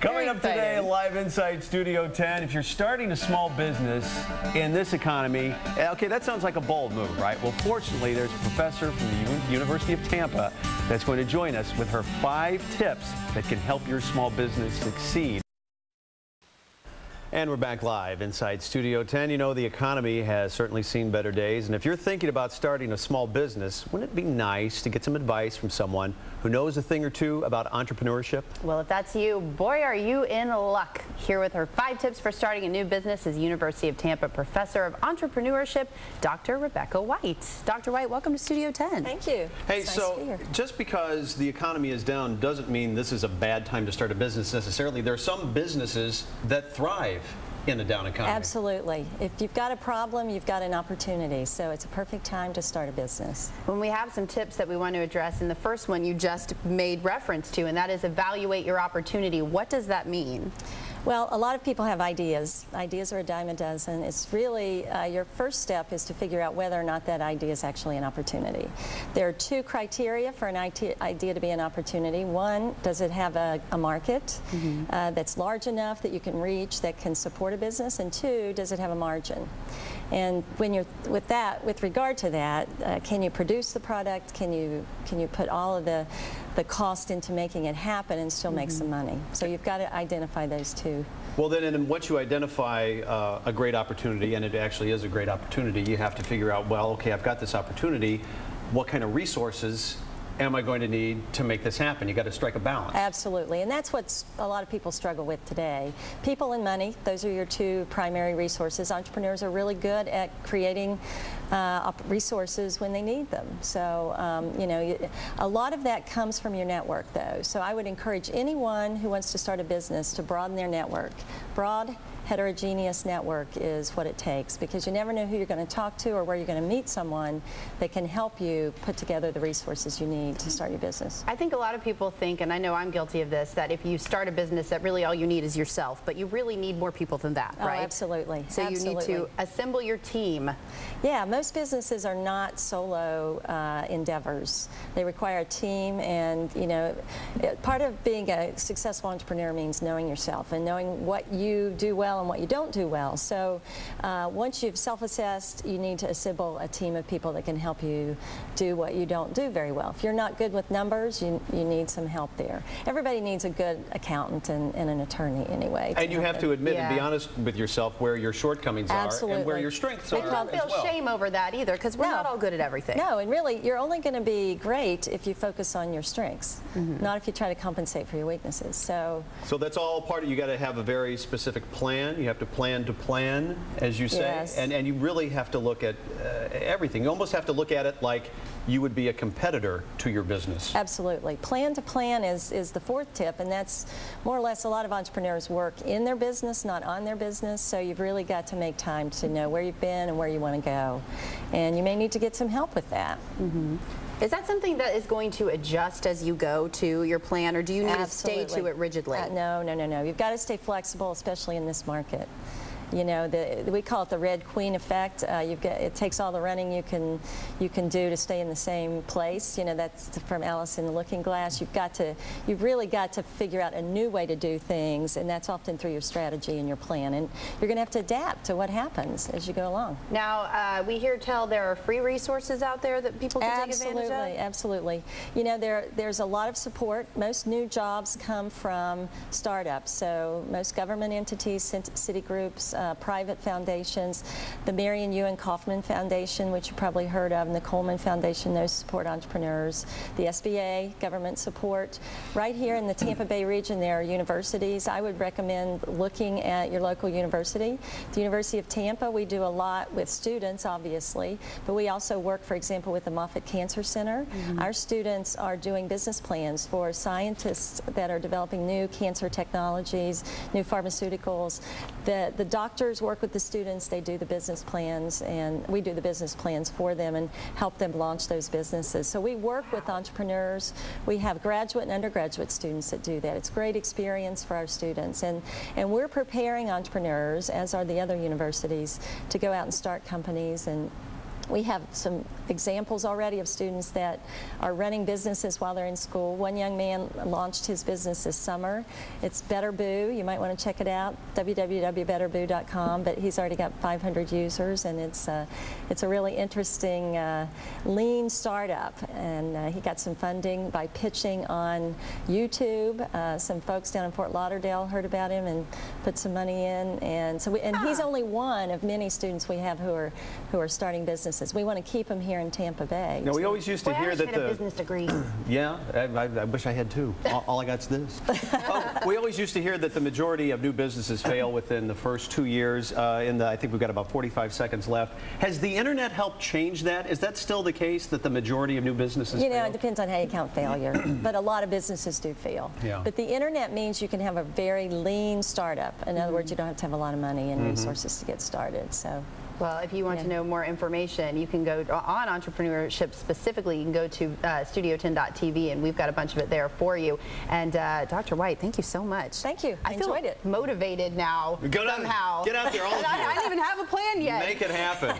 Coming up today, live inside Studio 10, if you're starting a small business in this economy, okay, that sounds like a bold move, right? Well, fortunately, there's a professor from the University of Tampa that's going to join us with her 5 tips that can help your small business succeed. And we're back live inside Studio 10. You know, the economy has certainly seen better days, and if you're thinking about starting a small business, wouldn't it be nice to get some advice from someone who knows a thing or two about entrepreneurship? Well, if that's you, boy, are you in luck. Here with her 5 tips for starting a new business is University of Tampa Professor of Entrepreneurship, Dr. Rebecca White. Dr. White, welcome to Studio 10. Thank you. Hey, so just because the economy is down doesn't mean this is a bad time to start a business necessarily. There are some businesses that thrive in a down economy. Absolutely. If you've got a problem, you've got an opportunity. So it's a perfect time to start a business. When we have some tips that we want to address, and the first one you just made reference to, and that is evaluate your opportunity. What does that mean? Well, a lot of people have ideas. Ideas are a dime a dozen. It's really, your first step is to figure out whether or not that idea is actually an opportunity. There are 2 criteria for an idea to be an opportunity. One, does it have a market that's large enough that you can reach, that can support a business? And 2, does it have a margin? And when you're with regard to that, can you produce the product? Can you put all of the cost into making it happen and still make some money? So you've got to identify those 2. Well, then, and once you identify a great opportunity, and it actually is a great opportunity, you have to figure out, well, okay, I've got this opportunity. What kind of resources am I going to need to make this happen? You got to strike a balance. Absolutely, and that's what a lot of people struggle with today. People and money, those are your 2 primary resources. Entrepreneurs are really good at creating resources when they need them. So, you know, a lot of that comes from your network, though. So I would encourage anyone who wants to start a business to broaden their network. Broad, heterogeneous network is what it takes, because you never know who you're going to talk to or where you're going to meet someone that can help you put together the resources you need to start your business. I think a lot of people think, and I know I'm guilty of this, that if you start a business that really all you need is yourself, but you really need more people than that, right? Oh, absolutely. So you need to assemble your team. Yeah, most businesses are not solo endeavors. They require a team, and you know, part of being a successful entrepreneur means knowing yourself and knowing what you do well and what you don't do well. So once you've self-assessed, you need to assemble a team of people that can help you do what you don't do very well. If you're not good with numbers, you need some help there. Everybody needs a good accountant and an attorney anyway. And you have to admit and be honest with yourself where your shortcomings are and where your strengths are. And don't feel shame over that either, because we're not all good at everything. No, and really, you're only going to be great if you focus on your strengths, not if you try to compensate for your weaknesses. So that's all part of, you got to have a very specific plan. You have to plan, as you say, yes. and you really have to look at everything. You almost have to look at it like you would be a competitor to your business. Absolutely. Plan to plan is the 4th tip, and that's more or less a lot of entrepreneurs work in their business, not on their business, so you've really got to make time to know where you've been and where you want to go. And you may need to get some help with that. Is that something that is going to adjust as you go to your plan, or do you need to stay to it rigidly? No. You've got to stay flexible, especially in this market. You know, we call it the Red Queen effect. It takes all the running you can do to stay in the same place. You know, that's from Alice in the Looking Glass. You've really got to figure out a new way to do things, and that's often through your strategy and your plan. And you're going to have to adapt to what happens as you go along. Now, we hear tell there are free resources out there that people can take advantage of? Absolutely. You know, there's a lot of support. Most new jobs come from startups. So most government entities, city groups, private foundations, the Marion Ewan Kaufman Foundation, which you probably heard of, and the Coleman Foundation, those support entrepreneurs. The SBA, government support. Right here in the Tampa Bay region, there are universities. I would recommend looking at your local university. The University of Tampa, we do a lot with students, obviously, but we also work, for example, with the Moffitt Cancer Center. Our students are doing business plans for scientists that are developing new cancer technologies, new pharmaceuticals. The doctors work with the students, they do the business plans, and we do the business plans for them and help them launch those businesses. So we work with entrepreneurs. We have graduate and undergraduate students that do that. It's a great experience for our students, and we're preparing entrepreneurs, as are the other universities, to go out and start companies and We have some examples already of students that are running businesses while they're in school. One young man launched his business this summer. It's Better Boo. You might want to check it out, www.betterboo.com. But he's already got 500 users, and it's a really interesting lean startup. And he got some funding by pitching on YouTube. Some folks down in Fort Lauderdale heard about him and put some money in. And so, he's only one of many students we have who are starting businesses. We want to keep them here in Tampa Bay. Now, we always used to hear that the business degree. Yeah, I wish I had two. All I got's this. We always used to hear that the majority of new businesses fail within the first 2 years. I think we've got about 45 seconds left. Has the internet helped change that? Is that still the case, that the majority of new businesses fail? You know, it depends on how you count failure, but a lot of businesses do fail. Yeah. But the internet means you can have a very lean startup. In other words, you don't have to have a lot of money and resources to get started. So. Well, if you want to know more information, you can go on entrepreneurship specifically. You can go to studio10.tv, and we've got a bunch of it there for you. And Dr. White, thank you so much. Thank you. I feel enjoyed it. Motivated now somehow. Get out there, all of you. I didn't even have a plan yet. Make it happen.